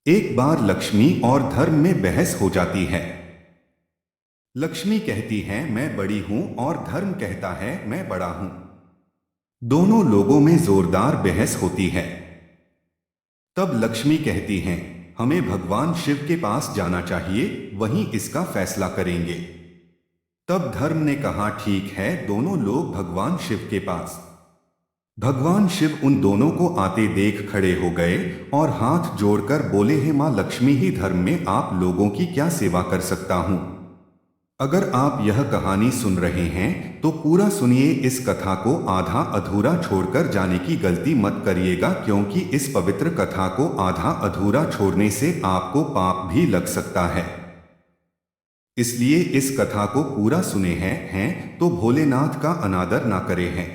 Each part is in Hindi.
एक बार लक्ष्मी और धर्म में बहस हो जाती है। लक्ष्मी कहती है मैं बड़ी हूं और धर्म कहता है मैं बड़ा हूं। दोनों लोगों में जोरदार बहस होती है। तब लक्ष्मी कहती हैं हमें भगवान शिव के पास जाना चाहिए, वहीं इसका फैसला करेंगे। तब धर्म ने कहा ठीक है, दोनों लोग भगवान शिव के पास। भगवान शिव उन दोनों को आते देख खड़े हो गए और हाथ जोड़कर बोले हैं मां लक्ष्मी ही धर्म में आप लोगों की क्या सेवा कर सकता हूं। अगर आप यह कहानी सुन रहे हैं तो पूरा सुनिए, इस कथा को आधा अधूरा छोड़कर जाने की गलती मत करिएगा, क्योंकि इस पवित्र कथा को आधा अधूरा छोड़ने से आपको पाप भी लग सकता है। इसलिए इस कथा को पूरा सुने हैं तो भोलेनाथ का अनादर ना करे हैं।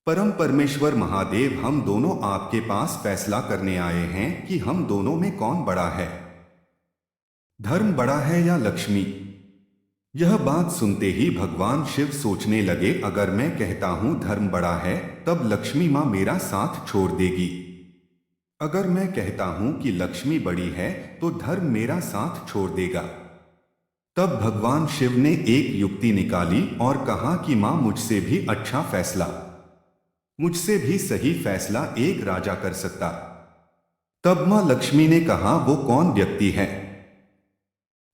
परम परमेश्वर महादेव, हम दोनों आपके पास फैसला करने आए हैं कि हम दोनों में कौन बड़ा है, धर्म बड़ा है या लक्ष्मी। यह बात सुनते ही भगवान शिव सोचने लगे, अगर मैं कहता हूं धर्म बड़ा है तब लक्ष्मी मां मेरा साथ छोड़ देगी। अगर मैं कहता हूं कि लक्ष्मी बड़ी है तो धर्म मेरा साथ छोड़ देगा। तब भगवान शिव ने एक युक्ति निकाली और कहा कि मां मुझसे भी अच्छा फैसला, मुझसे भी सही फैसला एक राजा कर सकता। तब मां लक्ष्मी ने कहा वो कौन व्यक्ति है।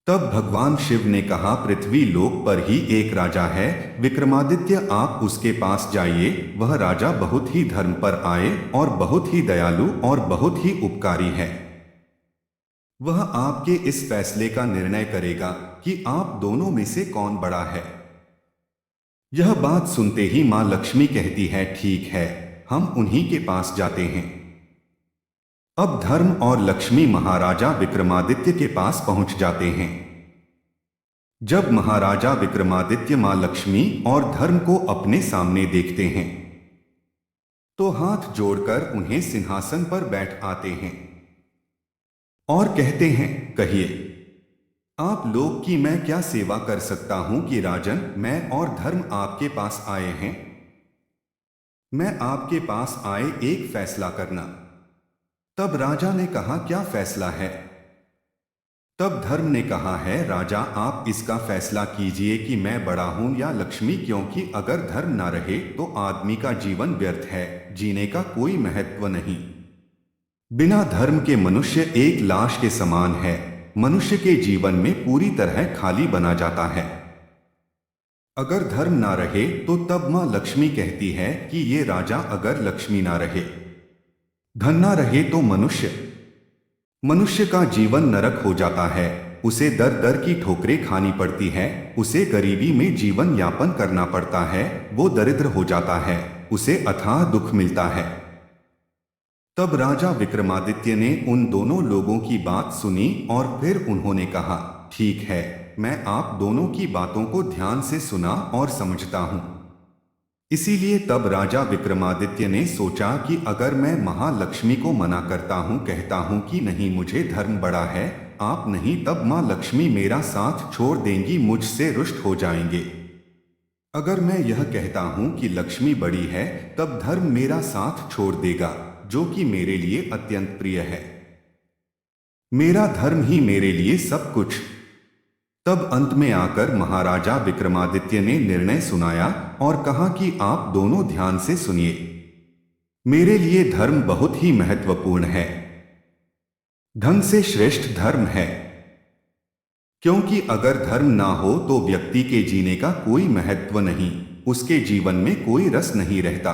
तब भगवान शिव ने कहा पृथ्वी लोक पर ही एक राजा है, विक्रमादित्य, आप उसके पास जाइए। वह राजा बहुत ही धर्म पर आए और बहुत ही दयालु और बहुत ही उपकारी है। वह आपके इस फैसले का निर्णय करेगा कि आप दोनों में से कौन बड़ा है। यह बात सुनते ही मां लक्ष्मी कहती है ठीक है, हम उन्हीं के पास जाते हैं। अब धर्म और लक्ष्मी महाराजा विक्रमादित्य के पास पहुंच जाते हैं। जब महाराजा विक्रमादित्य मां लक्ष्मी और धर्म को अपने सामने देखते हैं तो हाथ जोड़कर उन्हें सिंहासन पर बैठ आते हैं और कहते हैं कहिए आप लोग की मैं क्या सेवा कर सकता हूं कि राजन, मैं और धर्म आपके पास आए हैं। मैं आपके पास आए एक फैसला करना। तब राजा ने कहा क्या फैसला है। तब धर्म ने कहा है राजा, आप इसका फैसला कीजिए कि मैं बड़ा हूं या लक्ष्मी, क्योंकि अगर धर्म ना रहे तो आदमी का जीवन व्यर्थ है, जीने का कोई महत्व नहीं। बिना धर्म के मनुष्य एक लाश के समान है, मनुष्य के जीवन में पूरी तरह खाली बना जाता है। अगर धर्म ना रहे तो तब मां लक्ष्मी कहती है कि ये राजा, अगर लक्ष्मी ना रहे, धन ना रहे तो मनुष्य का जीवन नरक हो जाता है। उसे दर दर की ठोकरें खानी पड़ती है, उसे गरीबी में जीवन यापन करना पड़ता है, वो दरिद्र हो जाता है, उसे अथाह दुख मिलता है। तब राजा विक्रमादित्य ने उन दोनों लोगों की बात सुनी और फिर उन्होंने कहा ठीक है, मैं आप दोनों की बातों को ध्यान से सुना और समझता हूं। इसीलिए तब राजा विक्रमादित्य ने सोचा कि अगर मैं महालक्ष्मी को मना करता हूं, कहता हूं कि नहीं मुझे धर्म बड़ा है, आप नहीं, तब मां लक्ष्मी मेरा साथ छोड़ देंगी, मुझसे रुष्ट हो जाएंगे। अगर मैं यह कहता हूं कि लक्ष्मी बड़ी है तब धर्म मेरा साथ छोड़ देगा, जो कि मेरे लिए अत्यंत प्रिय है। मेरा धर्म ही मेरे लिए सब कुछ। तब अंत में आकर महाराजा विक्रमादित्य ने निर्णय सुनाया और कहा कि आप दोनों ध्यान से सुनिए, मेरे लिए धर्म बहुत ही महत्वपूर्ण है। धन से श्रेष्ठ धर्म है, क्योंकि अगर धर्म ना हो तो व्यक्ति के जीने का कोई महत्व नहीं, उसके जीवन में कोई रस नहीं रहता।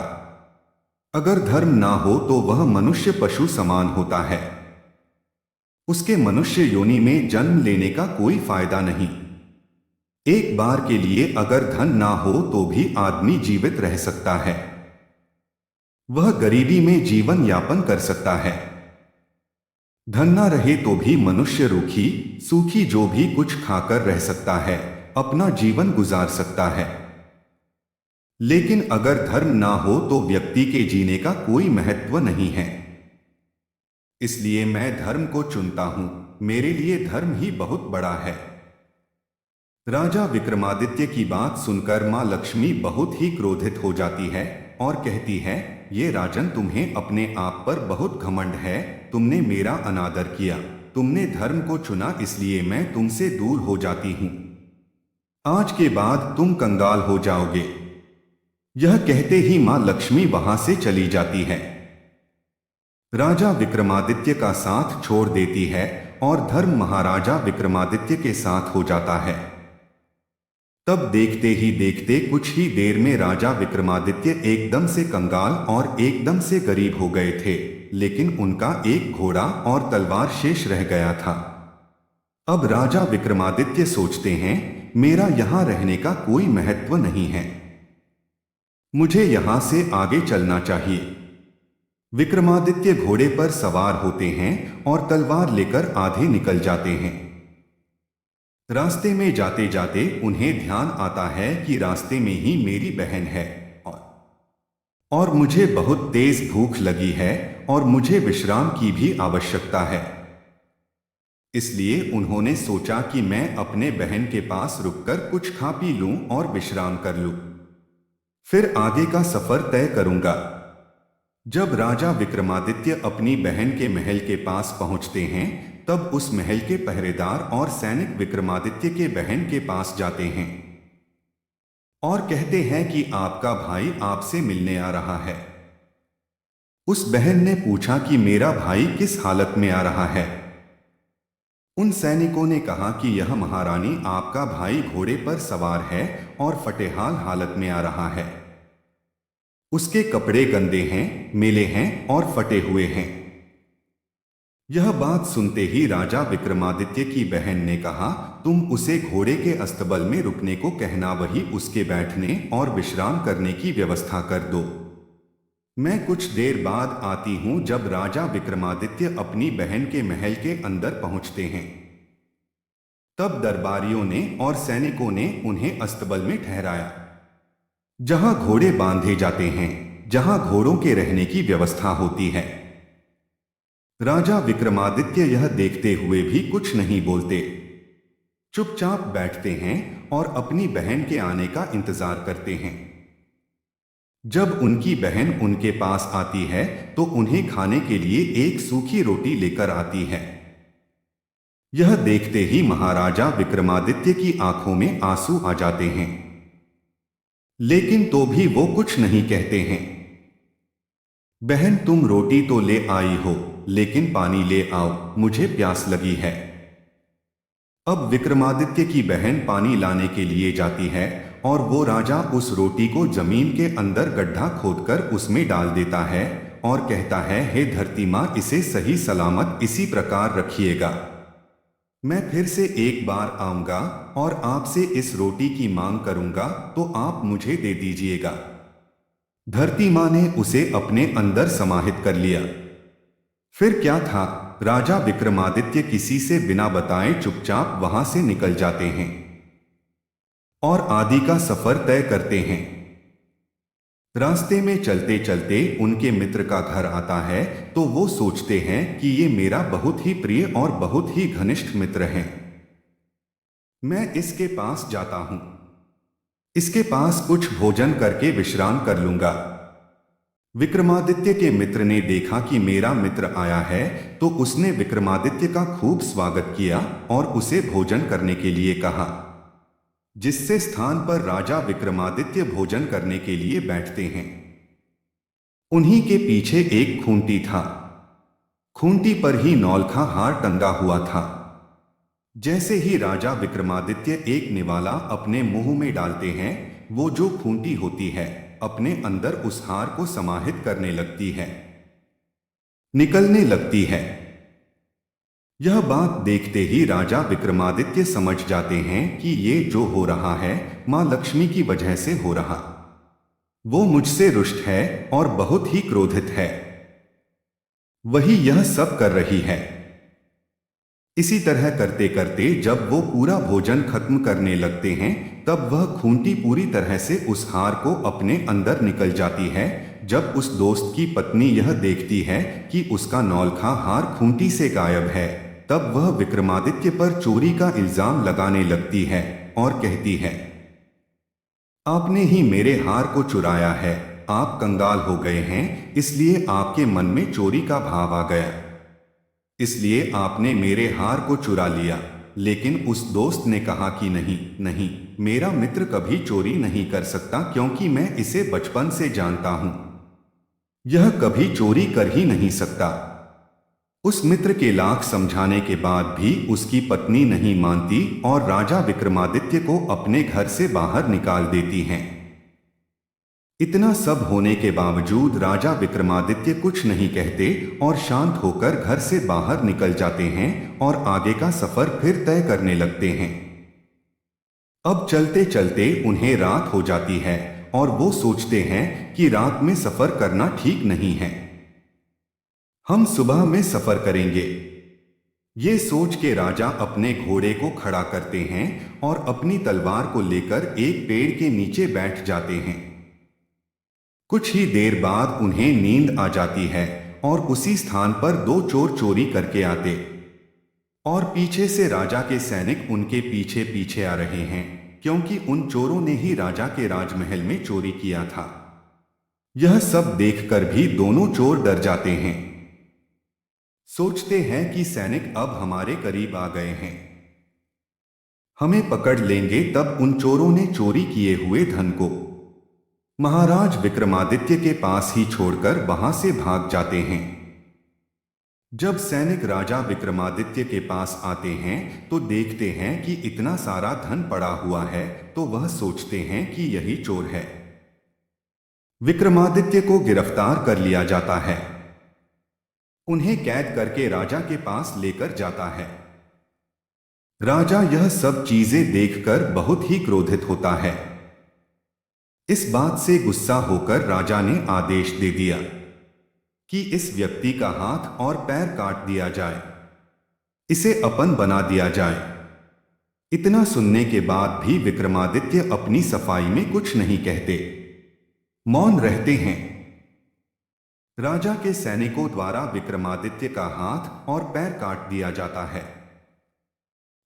अगर धर्म ना हो तो वह मनुष्य पशु समान होता है, उसके मनुष्य योनि में जन्म लेने का कोई फायदा नहीं। एक बार के लिए अगर धन ना हो तो भी आदमी जीवित रह सकता है, वह गरीबी में जीवन यापन कर सकता है। धन ना रहे तो भी मनुष्य रूखी सूखी जो भी कुछ खाकर रह सकता है, अपना जीवन गुजार सकता है। लेकिन अगर धर्म ना हो तो व्यक्ति के जीने का कोई महत्व नहीं है। इसलिए मैं धर्म को चुनता हूं, मेरे लिए धर्म ही बहुत बड़ा है। राजा विक्रमादित्य की बात सुनकर मां लक्ष्मी बहुत ही क्रोधित हो जाती है और कहती है ये राजन, तुम्हें अपने आप पर बहुत घमंड है। तुमने मेरा अनादर किया, तुमने धर्म को चुना, इसलिए मैं तुमसे दूर हो जाती हूं। आज के बाद तुम कंगाल हो जाओगे। यह कहते ही मां लक्ष्मी वहां से चली जाती है। राजा विक्रमादित्य का साथ छोड़ देती है और धर्म महाराजा विक्रमादित्य के साथ हो जाता है। तब देखते ही देखते कुछ ही देर में राजा विक्रमादित्य एकदम से कंगाल और एकदम से गरीब हो गए थे, लेकिन उनका एक घोड़ा और तलवार शेष रह गया था। अब राजा विक्रमादित्य सोचते हैं, मेरा यहां रहने का कोई महत्व नहीं है, मुझे यहां से आगे चलना चाहिए। विक्रमादित्य घोड़े पर सवार होते हैं और तलवार लेकर आधे निकल जाते हैं। रास्ते में जाते जाते उन्हें ध्यान आता है कि रास्ते में ही मेरी बहन है और मुझे बहुत तेज भूख लगी है और मुझे विश्राम की भी आवश्यकता है। इसलिए उन्होंने सोचा कि मैं अपने बहन के पास रुककर कुछ खा पी लूं और विश्राम कर लूं, फिर आगे का सफर तय करूंगा। जब राजा विक्रमादित्य अपनी बहन के महल के पास पहुंचते हैं, तब उस महल के पहरेदार और सैनिक विक्रमादित्य के बहन के पास जाते हैं और कहते हैं कि आपका भाई आपसे मिलने आ रहा है। उस बहन ने पूछा कि मेरा भाई किस हालत में आ रहा है। उन सैनिकों ने कहा कि यह महारानी, आपका भाई घोड़े पर सवार है और फटेहाल हालत में आ रहा है। उसके कपड़े गंदे हैं, मैले हैं और फटे हुए हैं। यह बात सुनते ही राजा विक्रमादित्य की बहन ने कहा, तुम उसे घोड़े के अस्तबल में रुकने को कहना, वही उसके बैठने और विश्राम करने की व्यवस्था कर दो। मैं कुछ देर बाद आती हूं। जब राजा विक्रमादित्य अपनी बहन के महल के अंदर पहुंचते हैं, तब दरबारियों ने और सैनिकों ने उन्हें अस्तबल में ठहराया, जहां घोड़े बांधे जाते हैं, जहां घोड़ों के रहने की व्यवस्था होती है। राजा विक्रमादित्य यह देखते हुए भी कुछ नहीं बोलते, चुपचाप बैठते हैं और अपनी बहन के आने का इंतजार करते हैं। जब उनकी बहन उनके पास आती है तो उन्हें खाने के लिए एक सूखी रोटी लेकर आती है। यह देखते ही महाराजा विक्रमादित्य की आंखों में आंसू आ जाते हैं, लेकिन तो भी वो कुछ नहीं कहते हैं। बहन, तुम रोटी तो ले आई हो, लेकिन पानी ले आओ, मुझे प्यास लगी है। अब विक्रमादित्य की बहन पानी लाने के लिए जाती है और वो राजा उस रोटी को जमीन के अंदर गड्ढा खोदकर उसमें डाल देता है और कहता है, हे धरती माँ, इसे सही सलामत इसी प्रकार रखिएगा। मैं फिर से एक बार आऊंगा और आपसे इस रोटी की मांग करूंगा तो आप मुझे दे दीजिएगा। धरती माँ ने उसे अपने अंदर समाहित कर लिया। फिर क्या था, राजा विक्रमादित्य किसी से बिना बताए चुपचाप वहां से निकल जाते हैं और आदि का सफर तय करते हैं। रास्ते में चलते चलते उनके मित्र का घर आता है तो वो सोचते हैं कि ये मेरा बहुत ही प्रिय और बहुत ही घनिष्ठ मित्र है, मैं इसके पास जाता हूं, इसके पास कुछ भोजन करके विश्राम कर लूंगा। विक्रमादित्य के मित्र ने देखा कि मेरा मित्र आया है तो उसने विक्रमादित्य का खूब स्वागत किया और उसे भोजन करने के लिए कहा, जिससे स्थान पर राजा विक्रमादित्य भोजन करने के लिए बैठते हैं। उन्हीं के पीछे एक खूंटी था, खूंटी पर ही नौलखा हार टंगा हुआ था। जैसे ही राजा विक्रमादित्य एक निवाला अपने मुंह में डालते हैं, वो जो खूंटी होती है अपने अंदर उस हार को समाहित करने लगती है, निकलने लगती है। यह बात देखते ही राजा विक्रमादित्य समझ जाते हैं कि ये जो हो रहा है मां लक्ष्मी की वजह से हो रहा। वो मुझसे रुष्ट है और बहुत ही क्रोधित है, वही यह सब कर रही है। इसी तरह करते करते जब वो पूरा भोजन खत्म करने लगते हैं, तब वह खूंटी पूरी तरह से उस हार को अपने अंदर निकल जाती है। जब उस दोस्त की पत्नी यह देखती है कि उसका नौलखा हार खूंटी से गायब है, तब वह विक्रमादित्य पर चोरी का इल्जाम लगाने लगती है और कहती है, आपने ही मेरे हार को चुराया है, आप कंगाल हो गए हैं, इसलिए आपके मन में चोरी का भाव आ गया, इसलिए आपने मेरे हार को चुरा लिया। लेकिन उस दोस्त ने कहा कि नहीं नहीं, मेरा मित्र कभी चोरी नहीं कर सकता, क्योंकि मैं इसे बचपन से जानता हूं, यह कभी चोरी कर ही नहीं सकता। उस मित्र के लाख समझाने के बाद भी उसकी पत्नी नहीं मानती और राजा विक्रमादित्य को अपने घर से बाहर निकाल देती हैं। इतना सब होने के बावजूद राजा विक्रमादित्य कुछ नहीं कहते और शांत होकर घर से बाहर निकल जाते हैं और आगे का सफर फिर तय करने लगते हैं। अब चलते चलते उन्हें रात हो जाती है और वो सोचते हैं कि रात में सफर करना ठीक नहीं है, हम सुबह में सफर करेंगे। ये सोच के राजा अपने घोड़े को खड़ा करते हैं और अपनी तलवार को लेकर एक पेड़ के नीचे बैठ जाते हैं। कुछ ही देर बाद उन्हें नींद आ जाती है और उसी स्थान पर दो चोर चोरी करके आते और पीछे से राजा के सैनिक उनके पीछे पीछे आ रहे हैं, क्योंकि उन चोरों ने ही राजा के राजमहल में चोरी किया था। यह सब देखकर भी दोनों चोर डर जाते हैं, सोचते हैं कि सैनिक अब हमारे करीब आ गए हैं, हमें पकड़ लेंगे। तब उन चोरों ने चोरी किए हुए धन को महाराज विक्रमादित्य के पास ही छोड़कर वहां से भाग जाते हैं। जब सैनिक राजा विक्रमादित्य के पास आते हैं तो देखते हैं कि इतना सारा धन पड़ा हुआ है, तो वह सोचते हैं कि यही चोर है। विक्रमादित्य को गिरफ्तार कर लिया जाता है, उन्हें कैद करके राजा के पास लेकर जाता है। राजा यह सब चीजें देखकर बहुत ही क्रोधित होता है। इस बात से गुस्सा होकर राजा ने आदेश दे दिया कि इस व्यक्ति का हाथ और पैर काट दिया जाए, इसे अपन बना दिया जाए। इतना सुनने के बाद भी विक्रमादित्य अपनी सफाई में कुछ नहीं कहते, मौन रहते हैं। राजा के सैनिकों द्वारा विक्रमादित्य का हाथ और पैर काट दिया जाता है।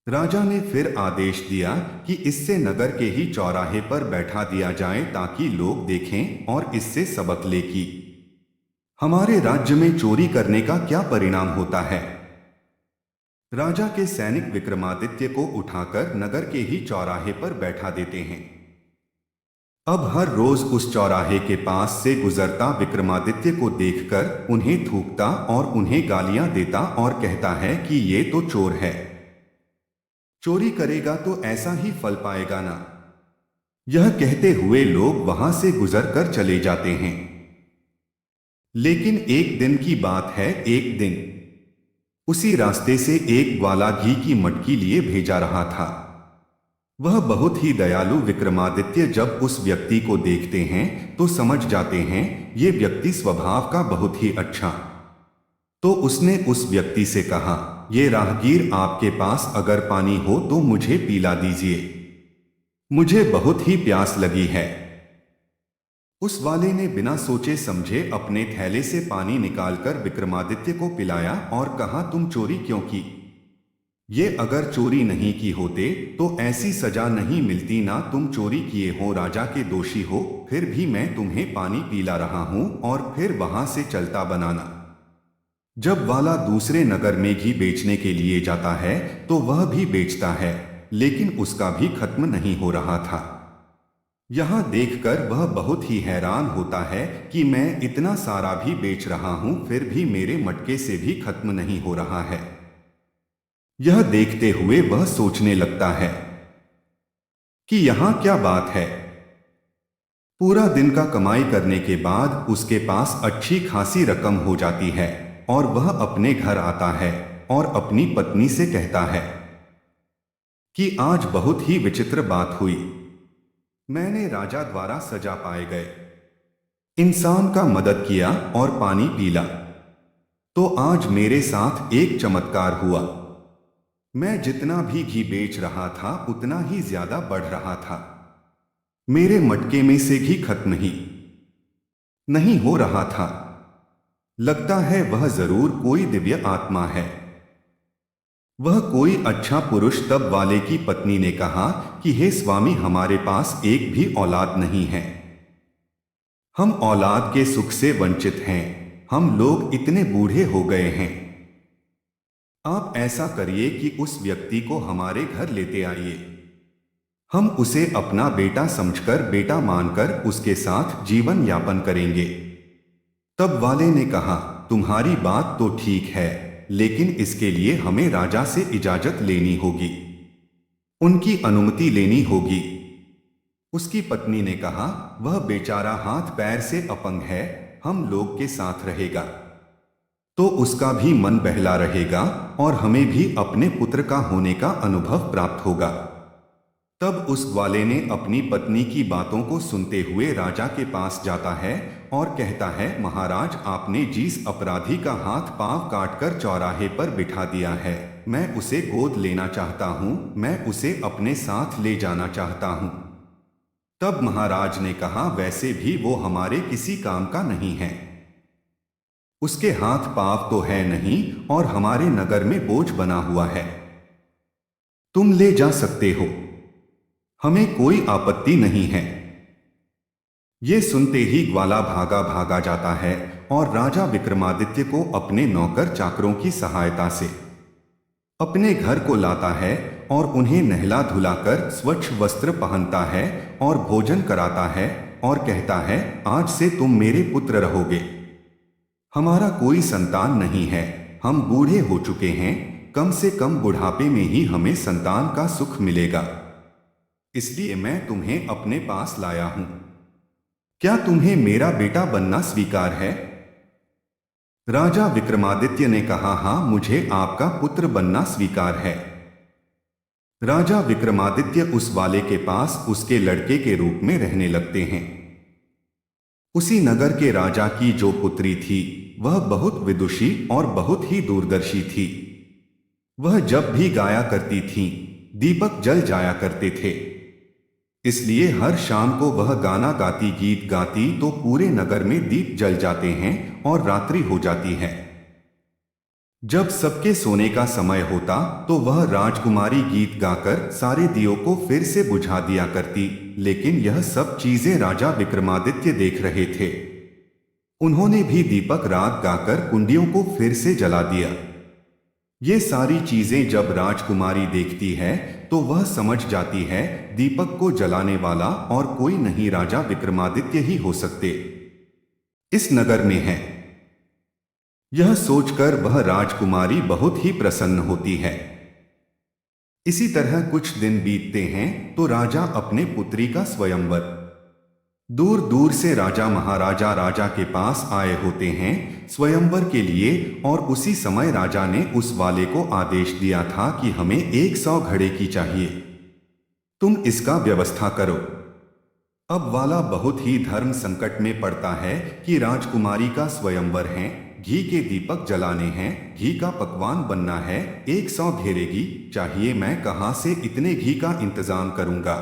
राजा ने फिर आदेश दिया कि इससे नगर के ही चौराहे पर बैठा दिया जाए, ताकि लोग देखें और इससे सबक ले कि हमारे राज्य में चोरी करने का क्या परिणाम होता है। राजा के सैनिक विक्रमादित्य को उठाकर नगर के ही चौराहे पर बैठा देते हैं। अब हर रोज उस चौराहे के पास से गुजरता विक्रमादित्य को देखकर उन्हें थूकता और उन्हें गालियां देता और कहता है कि ये तो चोर है, चोरी करेगा तो ऐसा ही फल पाएगा ना। यह कहते हुए लोग वहां से गुजरकर चले जाते हैं। लेकिन एक दिन की बात है, एक दिन उसी रास्ते से एक ग्वाला घी की मटकी लिए भेजा रहा था। वह बहुत ही दयालु विक्रमादित्य जब उस व्यक्ति को देखते हैं तो समझ जाते हैं ये व्यक्ति स्वभाव का बहुत ही अच्छा। तो उसने उस व्यक्ति से कहा, ये राहगीर, आपके पास अगर पानी हो तो मुझे पिला दीजिए, मुझे बहुत ही प्यास लगी है। उस वाले ने बिना सोचे समझे अपने थैले से पानी निकालकर विक्रमादित्य को पिलाया और कहा, तुम चोरी क्यों की? ये अगर चोरी नहीं की होते तो ऐसी सजा नहीं मिलती ना। तुम चोरी किए हो, राजा के दोषी हो, फिर भी मैं तुम्हें पानी पिला रहा हूं और फिर वहां से चलता बनाना। जब वाला दूसरे नगर में घी बेचने के लिए जाता है तो वह भी बेचता है, लेकिन उसका भी खत्म नहीं हो रहा था। यहां देखकर वह बहुत ही हैरान होता है कि मैं इतना सारा भी बेच रहा हूं, फिर भी मेरे मटके से भी खत्म नहीं हो रहा है। यह देखते हुए वह सोचने लगता है कि यहां क्या बात है। पूरा दिन का कमाई करने के बाद उसके पास अच्छी खासी रकम हो जाती है और वह अपने घर आता है और अपनी पत्नी से कहता है कि आज बहुत ही विचित्र बात हुई। मैंने राजा द्वारा सजा पाए गए इंसान का मदद किया और पानी पीला, तो आज मेरे साथ एक चमत्कार हुआ। मैं जितना भी घी बेच रहा था उतना ही ज्यादा बढ़ रहा था। मेरे मटके में से घी खत्म ही नहीं हो रहा था। लगता है वह जरूर कोई दिव्य आत्मा है, वह कोई अच्छा पुरुष। तब वाले की पत्नी ने कहा कि हे स्वामी, हमारे पास एक भी औलाद नहीं है, हम औलाद के सुख से वंचित हैं। हम लोग इतने बूढ़े हो गए हैं। आप ऐसा करिए कि उस व्यक्ति को हमारे घर लेते आइए। हम उसे अपना बेटा समझकर, बेटा मानकर उसके साथ जीवन यापन करेंगे। तब वाले ने कहा, तुम्हारी बात तो ठीक है, लेकिन इसके लिए हमें राजा से इजाजत लेनी होगी, उनकी अनुमति लेनी होगी। उसकी पत्नी ने कहा, वह बेचारा हाथ पैर से अपंग है, हम लोग के साथ रहेगा तो उसका भी मन बहला रहेगा और हमें भी अपने पुत्र का होने का अनुभव प्राप्त होगा। तब उस ग्वाले ने अपनी पत्नी की बातों को सुनते हुए राजा के पास जाता है और कहता है, महाराज, आपने जिस अपराधी का हाथ पांव काटकर चौराहे पर बिठा दिया है, मैं उसे गोद लेना चाहता हूं, मैं उसे अपने साथ ले जाना चाहता हूं। तब महाराज ने कहा, वैसे भी वो हमारे किसी काम का नहीं है, उसके हाथ पांव तो है नहीं और हमारे नगर में बोझ बना हुआ है, तुम ले जा सकते हो, हमें कोई आपत्ति नहीं है। ये सुनते ही ग्वाला भागा भागा जाता है और राजा विक्रमादित्य को अपने नौकर चाकरों की सहायता से अपने घर को लाता है और उन्हें नहला धुलाकर स्वच्छ वस्त्र पहनता है और भोजन कराता है और कहता है, आज से तुम मेरे पुत्र रहोगे। हमारा कोई संतान नहीं है, हम बूढ़े हो चुके हैं, कम से कम बुढ़ापे में ही हमें संतान का सुख मिलेगा, इसलिए मैं तुम्हें अपने पास लाया हूं। क्या तुम्हें मेरा बेटा बनना स्वीकार है? राजा विक्रमादित्य ने कहा, हां, मुझे आपका पुत्र बनना स्वीकार है। राजा विक्रमादित्य उस वाले के पास उसके लड़के के रूप में रहने लगते हैं। उसी नगर के राजा की जो पुत्री थी, वह बहुत विदुषी और बहुत ही दूरदर्शी थी। वह जब भी गाया करती थी, दीपक जल जाया करते थे, इसलिए हर शाम को वह गाना गाती, गीत गाती तो पूरे नगर में दीप जल जाते हैं और रात्रि हो जाती है। जब सबके सोने का समय होता तो वह राजकुमारी गीत गाकर सारे दियों को फिर से बुझा दिया करती, लेकिन यह सब चीजें राजा विक्रमादित्य देख रहे थे। उन्होंने भी दीपक राग गाकर कुंडियों को फिर से जला दिया। ये सारी चीजें जब राजकुमारी देखती है तो वह समझ जाती है, दीपक को जलाने वाला और कोई नहीं, राजा विक्रमादित्य ही हो सकते इस नगर में है। यह सोचकर वह राजकुमारी बहुत ही प्रसन्न होती है। इसी तरह कुछ दिन बीतते हैं तो राजा अपने पुत्री का स्वयंवर, दूर दूर से राजा महाराजा राजा के पास आए होते हैं स्वयंवर के लिए, और उसी समय राजा ने उस वाले को आदेश दिया था कि हमें 100 घड़े की चाहिए, तुम इसका व्यवस्था करो। अब वाला बहुत ही धर्म संकट में पड़ता है कि राजकुमारी का स्वयंवर है, घी के दीपक जलाने हैं, घी का पकवान बनना है, 100 घेरेगी चाहिए, मैं कहां से इतने घी का इंतजाम करूंगा।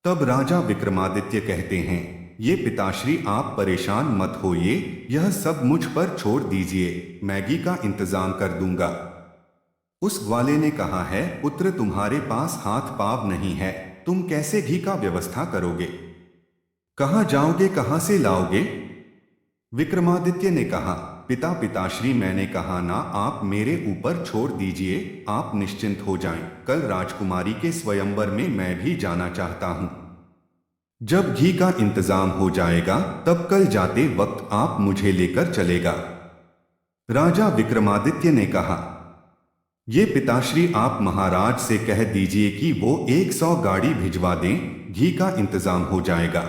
तब राजा विक्रमादित्य कहते हैं, ये पिताश्री, आप परेशान मत होइए, यह सब मुझ पर छोड़ दीजिए, मैगी का इंतजाम कर दूंगा। उस ग्वाले ने कहा है, पुत्र, तुम्हारे पास हाथ पांव नहीं है, तुम कैसे घी का व्यवस्था करोगे? कहां जाओगे, कहां से लाओगे? विक्रमादित्य ने कहा, पिता पिताश्री, मैंने कहा ना, आप मेरे ऊपर छोड़ दीजिए, आप निश्चिंत हो जाएं, कल राजकुमारी के स्वयंवर में मैं भी जाना चाहता हूं। जब घी का इंतजाम हो जाएगा तब कल जाते वक्त आप मुझे लेकर चलेगा। राजा विक्रमादित्य ने कहा, ये पिताश्री, आप महाराज से कह दीजिए कि वो 100 गाड़ी भिजवा दें, घी का इंतजाम हो जाएगा।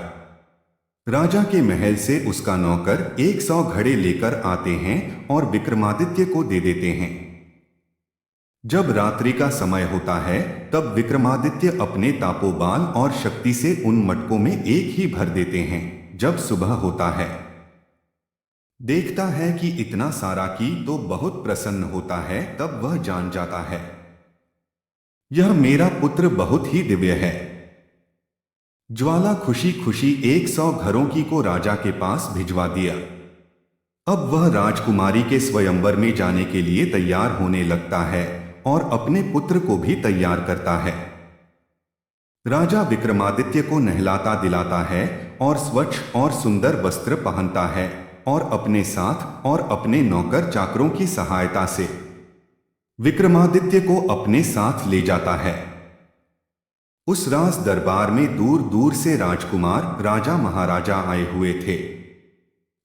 राजा के महल से उसका नौकर 100 घड़े लेकर आते हैं और विक्रमादित्य को दे देते हैं। जब रात्रि का समय होता है तब विक्रमादित्य अपने तापोबाल और शक्ति से उन मटकों में एक ही भर देते हैं। जब सुबह होता है, देखता है कि इतना सारा की तो बहुत प्रसन्न होता है। तब वह जान जाता है, यह मेरा पुत्र बहुत ही दिव्य है। ज्वाला खुशी खुशी 100 घरों की को राजा के पास भिजवा दिया। अब वह राजकुमारी के स्वयंवर में जाने के लिए तैयार होने लगता है और अपने पुत्र को भी तैयार करता है। राजा विक्रमादित्य को नहलाता दिलाता है और स्वच्छ और सुंदर वस्त्र पहनता है और अपने साथ और अपने नौकर चाकरों की सहायता से विक्रमादित्य को अपने साथ ले जाता है। उस राज दरबार में दूर दूर से राजकुमार राजा महाराजा आए हुए थे।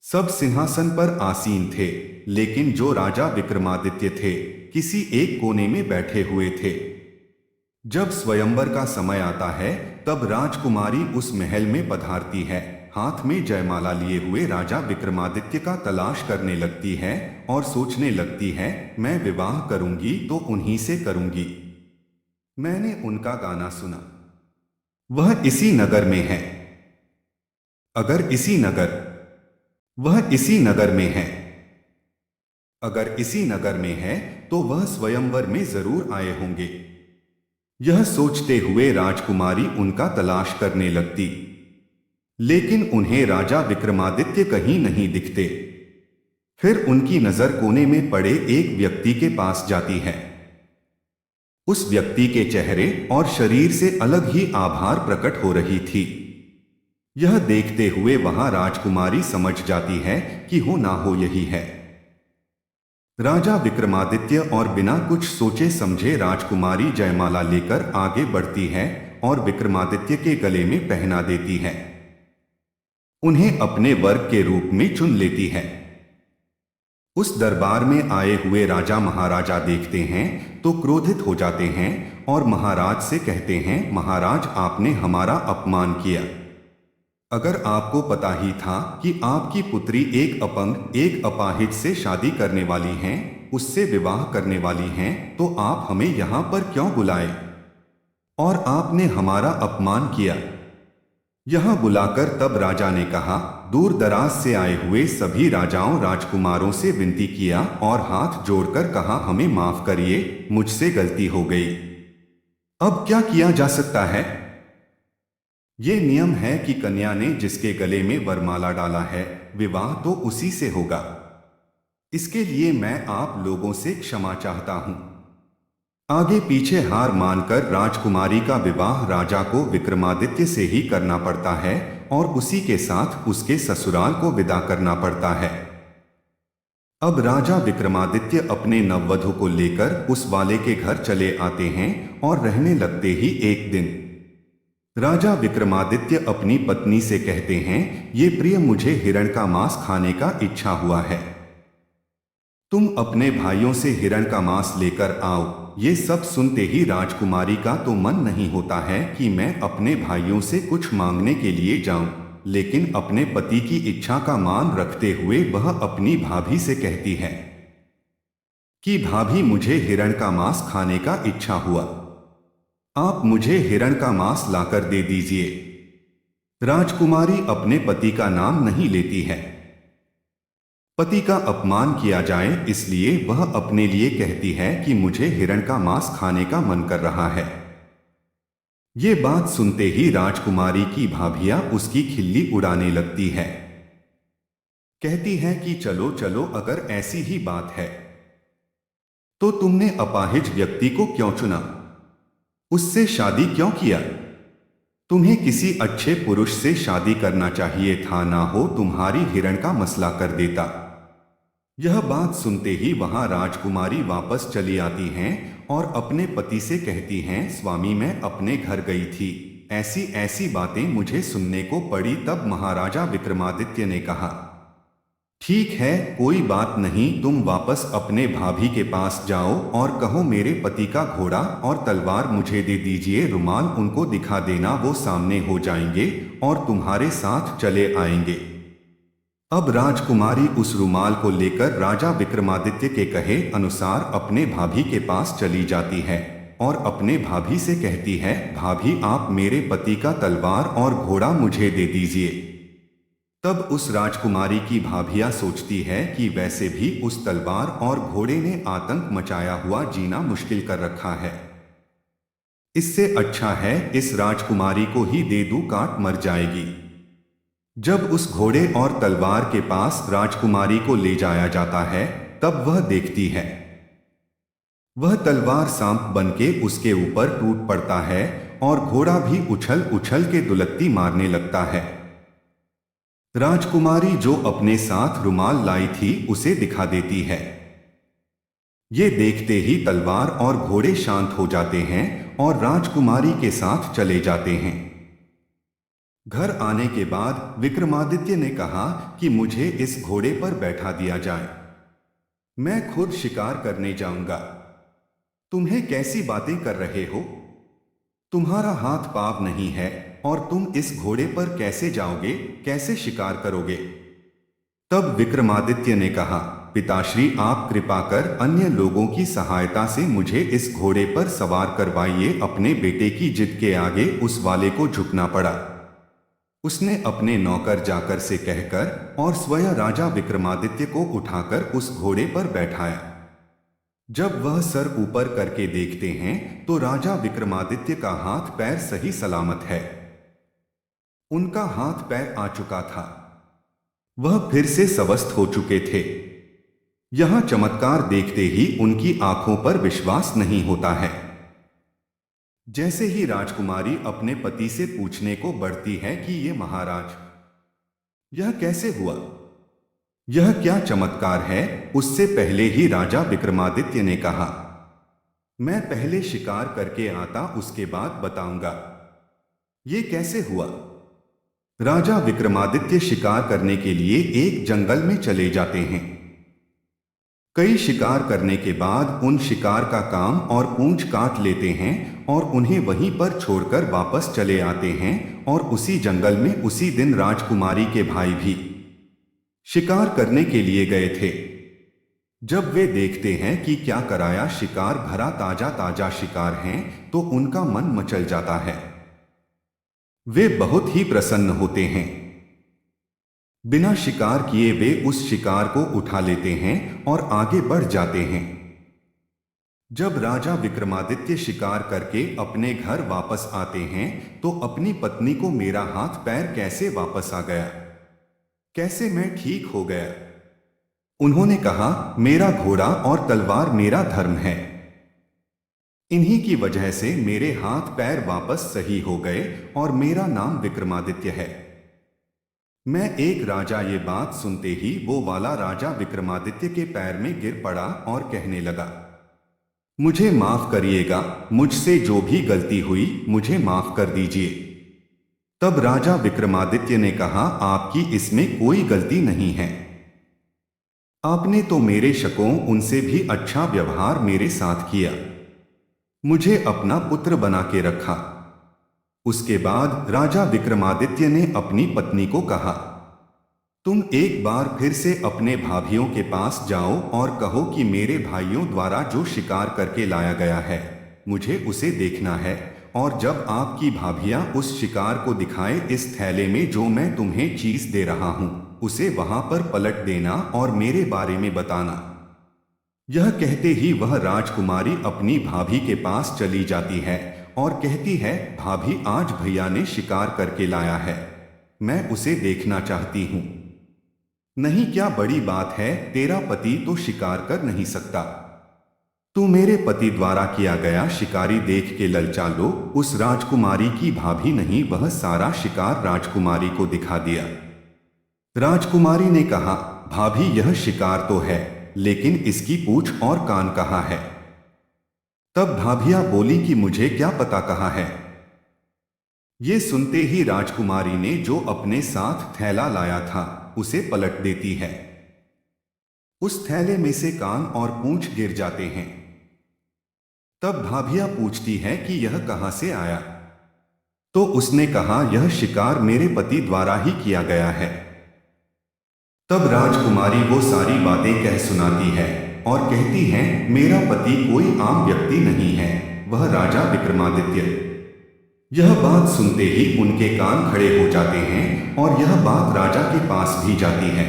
सब सिंहासन पर आसीन थे, लेकिन जो राजा विक्रमादित्य थे किसी एक कोने में बैठे हुए थे। जब स्वयंवर का समय आता है तब राजकुमारी उस महल में पधारती है, हाथ में जयमाला लिए हुए राजा विक्रमादित्य का तलाश करने लगती है और सोचने लगती है, मैं विवाह करूंगी तो उन्हीं से करूंगी। मैंने उनका गाना सुना, वह इसी नगर में है। अगर इसी नगर वह इसी नगर में है अगर इसी नगर में है तो वह स्वयंवर में जरूर आए होंगे। यह सोचते हुए राजकुमारी उनका तलाश करने लगती, लेकिन उन्हें राजा विक्रमादित्य कहीं नहीं दिखते। फिर उनकी नजर कोने में पड़े एक व्यक्ति के पास जाती है। उस व्यक्ति के चेहरे और शरीर से अलग ही आभार प्रकट हो रही थी। यह देखते हुए वहां राजकुमारी समझ जाती है कि हो ना हो यही है राजा विक्रमादित्य, और बिना कुछ सोचे समझे राजकुमारी जयमाला लेकर आगे बढ़ती है और विक्रमादित्य के गले में पहना देती है। उन्हें अपने वर्ग के रूप में चुन लेती है। उस दरबार में आए हुए राजा महाराजा देखते हैं तो क्रोधित हो जाते हैं और महाराज से कहते हैं, महाराज आपने हमारा अपमान किया। अगर आपको पता ही था कि आपकी पुत्री एक अपंग एक अपाहिज से शादी करने वाली हैं, उससे विवाह करने वाली हैं, तो आप हमें यहां पर क्यों बुलाए और आपने हमारा अपमान किया। यहां बुलाकर तब राजा ने कहा, दूर दराज से आए हुए सभी राजाओं राजकुमारों से विनती किया और हाथ जोड़कर कहा, हमें माफ करिए, मुझसे गलती हो गई। अब क्या किया जा सकता है। ये नियम है कि कन्या ने जिसके गले में वरमाला डाला है विवाह तो उसी से होगा। इसके लिए मैं आप लोगों से क्षमा चाहता हूं। आगे पीछे हार मानकर राजकुमारी का विवाह राजा को विक्रमादित्य से ही करना पड़ता है और उसी के साथ उसके ससुराल को विदा करना पड़ता है। अब राजा विक्रमादित्य अपने नववधु को लेकर उस वाले के घर चले आते हैं और रहने लगते ही एक दिन राजा विक्रमादित्य अपनी पत्नी से कहते हैं, ये प्रिय, मुझे हिरण का मांस खाने का इच्छा हुआ है। तुम अपने भाइयों से हिरण का मांस लेकर आओ। ये सब सुनते ही राजकुमारी का तो मन नहीं होता है कि मैं अपने भाइयों से कुछ मांगने के लिए जाऊं, लेकिन अपने पति की इच्छा का मान रखते हुए वह अपनी भाभी से कहती है कि भाभी, मुझे हिरण का मांस खाने का इच्छा हुआ, आप मुझे हिरण का मांस लाकर दे दीजिए। राजकुमारी अपने पति का नाम नहीं लेती है। पति का अपमान किया जाए इसलिए वह अपने लिए कहती है कि मुझे हिरण का मांस खाने का मन कर रहा है। ये बात सुनते ही राजकुमारी की भाभियां उसकी खिल्ली उड़ाने लगती है। कहती है कि चलो चलो, अगर ऐसी ही बात है तो तुमने अपाहिज व्यक्ति को क्यों चुना, उससे शादी क्यों किया। तुम्हें किसी अच्छे पुरुष से शादी करना चाहिए था, ना हो तुम्हारी हिरण का मसला कर देता। यह बात सुनते ही वहां राजकुमारी वापस चली आती हैं और अपने पति से कहती हैं, स्वामी, मैं अपने घर गई थी, ऐसी ऐसी बातें मुझे सुनने को पड़ी। तब महाराजा विक्रमादित्य ने कहा, ठीक है, कोई बात नहीं, तुम वापस अपने भाभी के पास जाओ और कहो मेरे पति का घोड़ा और तलवार मुझे दे दीजिए, रुमाल उनको दिखा देना, वो सामने हो जाएंगे और तुम्हारे साथ चले आएंगे। अब राजकुमारी उस रुमाल को लेकर राजा विक्रमादित्य के कहे अनुसार अपने भाभी के पास चली जाती है और अपने भाभी से कहती है, भाभी, आप मेरे पति का तलवार और घोड़ा मुझे दे दीजिए। तब उस राजकुमारी की भाभियां सोचती है कि वैसे भी उस तलवार और घोड़े ने आतंक मचाया हुआ जीना मुश्किल कर रखा है, इससे अच्छा है इस राजकुमारी को ही दे दूं, काट मर जाएगी। जब उस घोड़े और तलवार के पास राजकुमारी को ले जाया जाता है तब वह देखती है वह तलवार सांप बनके उसके ऊपर टूट पड़ता है और घोड़ा भी उछल उछल के दुलत्ती मारने लगता है। राजकुमारी जो अपने साथ रुमाल लाई थी उसे दिखा देती है। ये देखते ही तलवार और घोड़े शांत हो जाते हैं और राजकुमारी के साथ चले जाते हैं। घर आने के बाद विक्रमादित्य ने कहा कि मुझे इस घोड़े पर बैठा दिया जाए, मैं खुद शिकार करने जाऊंगा। तुम्हें कैसी बातें कर रहे हो? तुम्हारा हाथ पांव नहीं है और तुम इस घोड़े पर कैसे जाओगे, कैसे शिकार करोगे? तब विक्रमादित्य ने कहा, पिताश्री आप कृपा कर अन्य लोगों की सहायता से मुझे इस घोड़े पर सवार करवाइए। अपने बेटे की जिद के आगे उस वाले को झुकना पड़ा। उसने अपने नौकर जाकर से कहकर और स्वयं राजा विक्रमादित्य को उठाकर उस घोड़े पर बैठाया। जब वह सर ऊपर करके देखते हैं तो राजा विक्रमादित्य का हाथ पैर सही सलामत है। उनका हाथ पैर आ चुका था, वह फिर से स्वस्थ हो चुके थे। यह चमत्कार देखते ही उनकी आंखों पर विश्वास नहीं होता है। जैसे ही राजकुमारी अपने पति से पूछने को बढ़ती है कि ये महाराज, यह कैसे हुआ, यह क्या चमत्कार है, उससे पहले ही राजा विक्रमादित्य ने कहा, मैं पहले शिकार करके आता उसके बाद बताऊंगा ये कैसे हुआ। राजा विक्रमादित्य शिकार करने के लिए एक जंगल में चले जाते हैं। कई शिकार करने के बाद उन शिकार का काम और पूंछ काट लेते हैं और उन्हें वहीं पर छोड़कर वापस चले आते हैं। और उसी जंगल में उसी दिन राजकुमारी के भाई भी शिकार करने के लिए गए थे। जब वे देखते हैं कि क्या कराया शिकार भरा ताजा ताजा शिकार हैं तो उनका मन मचल जाता है। वे बहुत ही प्रसन्न होते हैं। बिना शिकार किए वे उस शिकार को उठा लेते हैं और आगे बढ़ जाते हैं। जब राजा विक्रमादित्य शिकार करके अपने घर वापस आते हैं तो अपनी पत्नी को मेरा हाथ पैर कैसे वापस आ गया, कैसे मैं ठीक हो गया? उन्होंने कहा, मेरा घोड़ा और तलवार मेरा धर्म है, इन्हीं की वजह से मेरे हाथ पैर वापस सही हो गए और मेरा नाम विक्रमादित्य है। मैं एक राजा ये बात सुनते ही वो वाला राजा विक्रमादित्य के पैर में गिर पड़ा और कहने लगा, मुझे माफ करिएगा, मुझसे जो भी गलती हुई मुझे माफ कर दीजिए। तब राजा विक्रमादित्य ने कहा, आपकी इसमें कोई गलती नहीं है। आपने तो मेरे शकों उनसे भी अच्छा व्यवहार मेरे साथ किया, मुझे अपना पुत्र बना के रखा। उसके बाद राजा विक्रमादित्य ने अपनी पत्नी को कहा, तुम एक बार फिर से अपने भाभियों के पास जाओ और कहो कि मेरे भाइयों द्वारा जो शिकार करके लाया गया है मुझे उसे देखना है। और जब आपकी भाभियां उस शिकार को दिखाए इस थैले में जो मैं तुम्हें चीज दे रहा हूं उसे वहां पर पलट देना और मेरे बारे में बताना। यह कहते ही वह राजकुमारी अपनी भाभी के पास चली जाती है और कहती है, भाभी आज भैया ने शिकार करके लाया है, मैं उसे देखना चाहती हूं। नहीं, क्या बड़ी बात है, तेरा पति तो शिकार कर नहीं सकता, तू मेरे पति द्वारा किया गया शिकारी देख के ललचा लो। उस राजकुमारी की भाभी नहीं, वह सारा शिकार राजकुमारी को दिखा दिया। राजकुमारी ने कहा, भाभी यह शिकार तो है लेकिन इसकी पूंछ और कान कहाँ है? तब भाभिया बोली कि मुझे क्या पता कहाँ है। ये सुनते ही राजकुमारी ने जो अपने साथ थैला लाया था उसे पलट देती है। उस थैले में से कान और पूंछ गिर जाते हैं। तब भाभिया पूछती है कि यह कहां से आया? तो उसने कहा, यह शिकार मेरे पति द्वारा ही किया गया है। तब राजकुमारी वो सारी बातें कह सुनाती है और कहती है, मेरा पति कोई आम व्यक्ति नहीं है, वह राजा विक्रमादित्य। यह बात सुनते ही उनके कान खड़े हो जाते हैं और यह बात राजा के पास भी जाती है।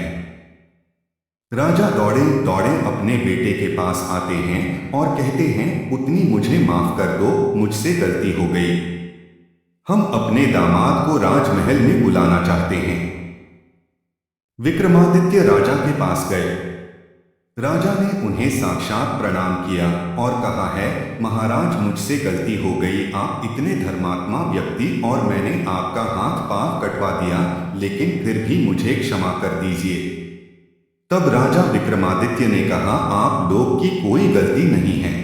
राजा दौड़े दौड़े अपने बेटे के पास आते हैं और कहते हैं, उतनी मुझे माफ कर दो, मुझसे गलती हो गई, हम अपने दामाद को राजमहल में बुलाना चाहते हैं। विक्रमादित्य राजा के पास गए। राजा ने उन्हें साक्षात प्रणाम किया और कहा है, महाराज मुझसे गलती हो गई। आप इतने धर्मात्मा व्यक्ति और मैंने आपका हाथ पांव कटवा दिया, लेकिन फिर भी मुझे क्षमा कर दीजिए। तब राजा विक्रमादित्य ने कहा, आप लोग की कोई गलती नहीं है।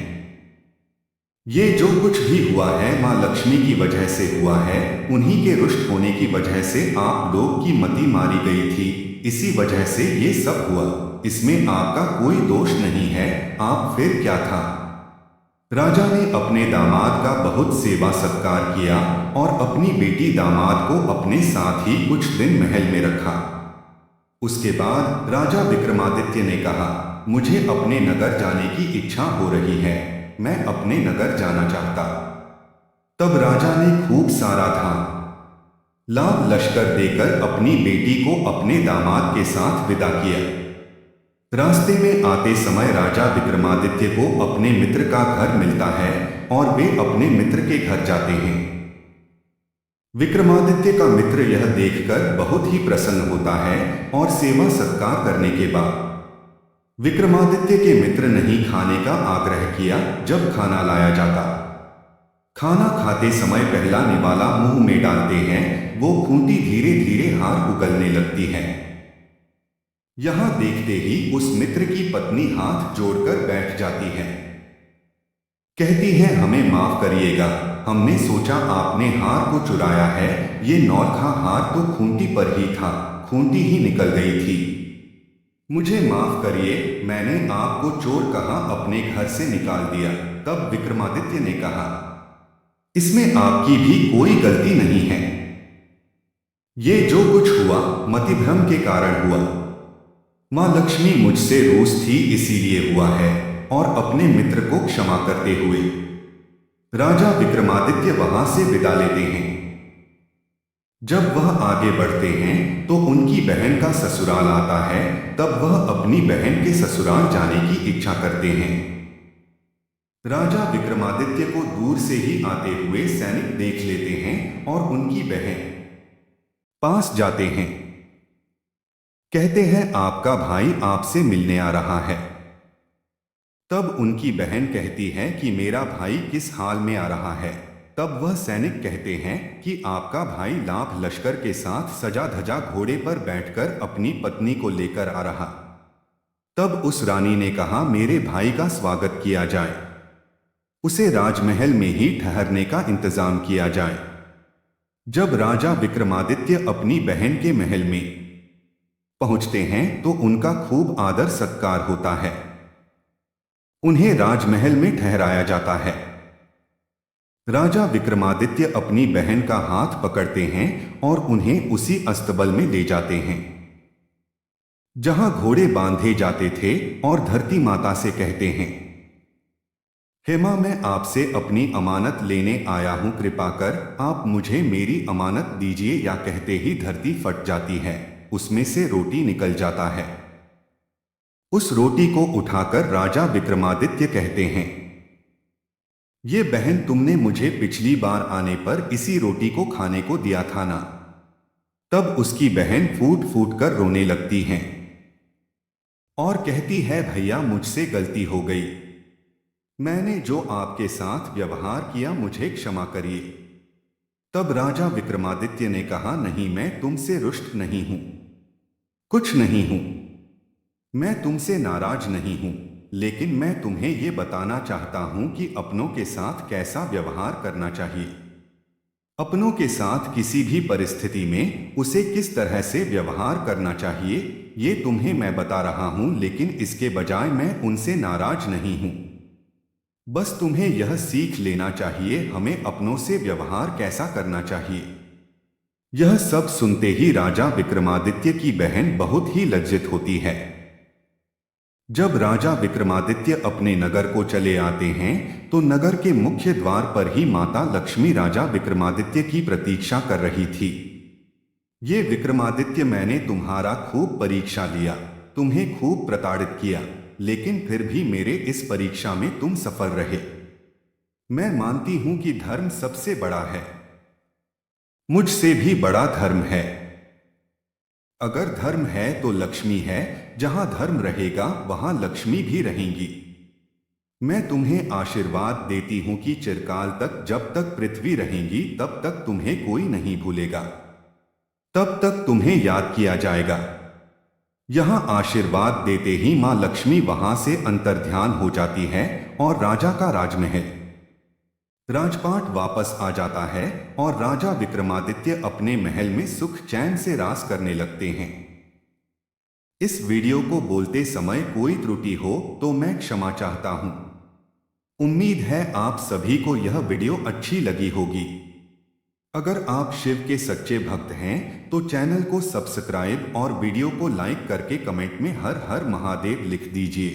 ये जो कुछ भी हुआ है मां लक्ष्मी की वजह से हुआ है। उन्हीं के रुष्ट होने की वजह से आप लोग की मति मारी गई थी, इसी वजह से ये सब हुआ। इसमें आपका कोई दोष नहीं है। आप फिर क्या था। राजा ने अपने दामाद का बहुत सेवा सत्कार किया और अपनी बेटी दामाद को अपने साथ ही कुछ दिन महल में रखा। उसके बाद राजा विक्रमादित्य ने कहा, मुझे अपने नगर जाने की इच्छा हो रही है। मैं अपने नगर जाना चाहता। तब राजा ने खूब सारा धन लाभ लश्कर देकर अपनी बेटी को अपने दामाद के साथ विदा किया। रास्ते में आते समय राजा विक्रमादित्य को अपने मित्र का घर मिलता है और वे अपने मित्र के घर जाते हैं। विक्रमादित्य का मित्र यह देखकर बहुत ही प्रसन्न होता है और सेवा सत्कार करने के बाद विक्रमादित्य के मित्र ने ही खाने का आग्रह किया। जब खाना लाया जाता, खाना खाते समय पहला निवाला मुंह में डालते हैं, वो खूंटी धीरे धीरे हार उगलने लगती है। यहां देखते ही उस मित्र की पत्नी हाथ जोड़कर बैठ जाती है। कहती है, हमें माफ करिएगा, हमने सोचा आपने हार को चुराया है। ये नौलखा हार तो खूंटी पर ही था, खूंटी ही निकल गई थी। मुझे माफ करिए, मैंने आपको चोर कहा अपने घर से निकाल दिया। तब विक्रमादित्य ने कहा, इसमें आपकी भी कोई गलती नहीं है। ये जो कुछ हुआ मतिभ्रम के कारण हुआ। मां लक्ष्मी मुझसे रूठ थी, इसीलिए हुआ है। और अपने मित्र को क्षमा करते हुए राजा विक्रमादित्य वहां से विदा लेते हैं। जब वह आगे बढ़ते हैं तो उनकी बहन का ससुराल आता है। तब वह अपनी बहन के ससुराल जाने की इच्छा करते हैं। राजा विक्रमादित्य को दूर से ही आते हुए सैनिक देख लेते हैं और उनकी बहन पास जाते हैं। कहते हैं, आपका भाई आपसे मिलने आ रहा है। तब उनकी बहन कहती है कि मेरा भाई किस हाल में आ रहा है। तब वह सैनिक कहते हैं कि आपका भाई लाभ लश्कर के साथ सजा धजा घोड़े पर बैठकर अपनी पत्नी को लेकर आ रहा। तब उस रानी ने कहा, मेरे भाई का स्वागत किया जाए, उसे राजमहल में ही ठहरने का इंतजाम किया जाए। जब राजा विक्रमादित्य अपनी बहन के महल में पहुंचते हैं तो उनका खूब आदर सत्कार होता है। उन्हें राजमहल में ठहराया जाता है। राजा विक्रमादित्य अपनी बहन का हाथ पकड़ते हैं और उन्हें उसी अस्तबल में ले जाते हैं जहां घोड़े बांधे जाते थे और धरती माता से कहते हैं, हे मां, मैं आपसे अपनी अमानत लेने आया हूं, कृपा कर आप मुझे मेरी अमानत दीजिए। या कहते ही धरती फट जाती है, उसमें से रोटी निकल जाता है। उस रोटी को उठाकर राजा विक्रमादित्य कहते हैं, ये बहन तुमने मुझे पिछली बार आने पर इसी रोटी को खाने को दिया था ना। तब उसकी बहन फूट फूट कर रोने लगती है और कहती है, भैया मुझसे गलती हो गई, मैंने जो आपके साथ व्यवहार किया मुझे क्षमा करिए। तब राजा विक्रमादित्य ने कहा, नहीं, मैं तुमसे रुष्ट नहीं हूं, कुछ नहीं हूं, मैं तुमसे नाराज नहीं हूं, लेकिन मैं तुम्हें यह बताना चाहता हूं कि अपनों के साथ कैसा व्यवहार करना चाहिए। अपनों के साथ किसी भी परिस्थिति में उसे किस तरह से व्यवहार करना चाहिए, ये तुम्हें मैं बता रहा हूं, लेकिन इसके बजाय मैं उनसे नाराज नहीं हूं। बस तुम्हें यह सीख लेना चाहिए हमें अपनों से व्यवहार कैसा करना चाहिए। यह सब सुनते ही राजा विक्रमादित्य की बहन बहुत ही लज्जित होती है। जब राजा विक्रमादित्य अपने नगर को चले आते हैं तो नगर के मुख्य द्वार पर ही माता लक्ष्मी राजा विक्रमादित्य की प्रतीक्षा कर रही थी। ये विक्रमादित्य, मैंने तुम्हारा खूब परीक्षा लिया, तुम्हें खूब प्रताड़ित किया, लेकिन फिर भी मेरे इस परीक्षा में तुम सफल रहे। मैं मानती हूं कि धर्म सबसे बड़ा है, मुझसे भी बड़ा धर्म है। अगर धर्म है तो लक्ष्मी है, जहां धर्म रहेगा वहां लक्ष्मी भी रहेंगी। मैं तुम्हें आशीर्वाद देती हूं कि चिरकाल तक, जब तक पृथ्वी रहेंगी तब तक तुम्हें कोई नहीं भूलेगा, तब तक तुम्हें याद किया जाएगा। यहां आशीर्वाद देते ही मां लक्ष्मी वहां से अंतर्ध्यान हो जाती है और राजा का राजमहल, राजपाट वापस आ जाता है और राजा विक्रमादित्य अपने महल में सुख चैन से राज करने लगते हैं। इस वीडियो को बोलते समय कोई त्रुटि हो तो मैं क्षमा चाहता हूं। उम्मीद है आप सभी को यह वीडियो अच्छी लगी होगी। अगर आप शिव के सच्चे भक्त हैं तो चैनल को सब्सक्राइब और वीडियो को लाइक करके कमेंट में हर हर महादेव लिख दीजिए।